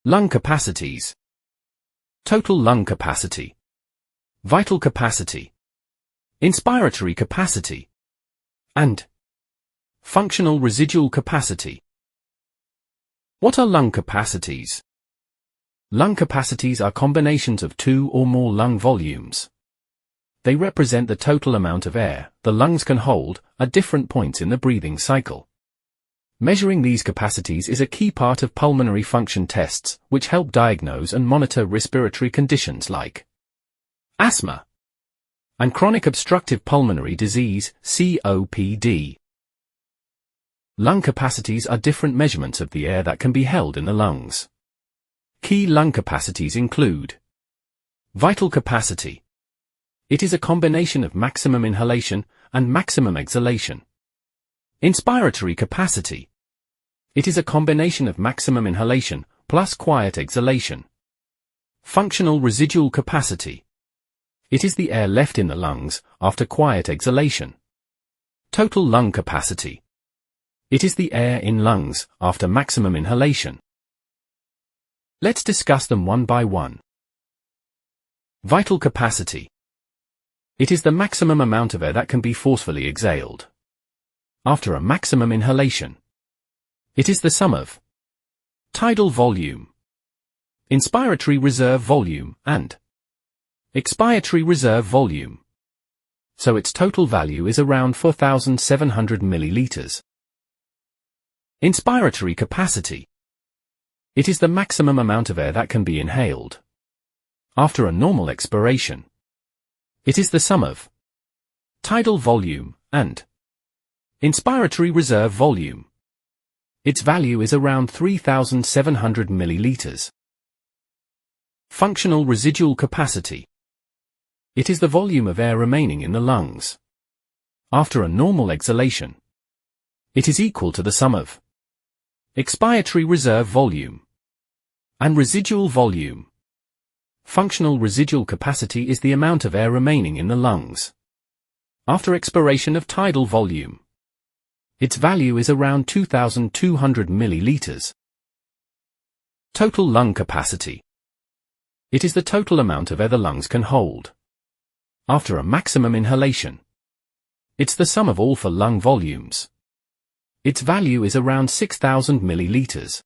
Lung capacities. Total lung capacity. Vital capacity. Inspiratory capacity. And functional residual capacity. What are lung capacities? Lung capacities are combinations of two or more lung volumes. They represent the total amount of air the lungs can hold at different points in the breathing cycle. Measuring these capacities is a key part of pulmonary function tests, which help diagnose and monitor respiratory conditions like asthma and chronic obstructive pulmonary disease, COPD. Lung capacities are different measurements of the air that can be held in the lungs. Key lung capacities include vital capacity. It is a combination of maximum inhalation and maximum exhalation. Inspiratory capacity. It is a combination of maximum inhalation plus quiet exhalation. Functional residual capacity. It is the air left in the lungs after quiet exhalation. Total lung capacity. It is the air in lungs after maximum inhalation. Let's discuss them one by one. Vital capacity. It is the maximum amount of air that can be forcefully exhaled after a maximum inhalation. It is the sum of tidal volume, inspiratory reserve volume, and expiratory reserve volume. So its total value is around 4,700 milliliters. Inspiratory capacity. It is the maximum amount of air that can be inhaled after a normal expiration. It is the sum of tidal volume and inspiratory reserve volume. Its value is around 3,700 milliliters. Functional residual capacity. It is the volume of air remaining in the lungs after a normal exhalation. It is equal to the sum of expiratory reserve volume and residual volume. Functional residual capacity is the amount of air remaining in the lungs after expiration of tidal volume. Its value is around 2,200 milliliters. Total lung capacity. It is the total amount of air the lungs can hold after a maximum inhalation. It's the sum of all for lung volumes. Its value is around 6,000 milliliters.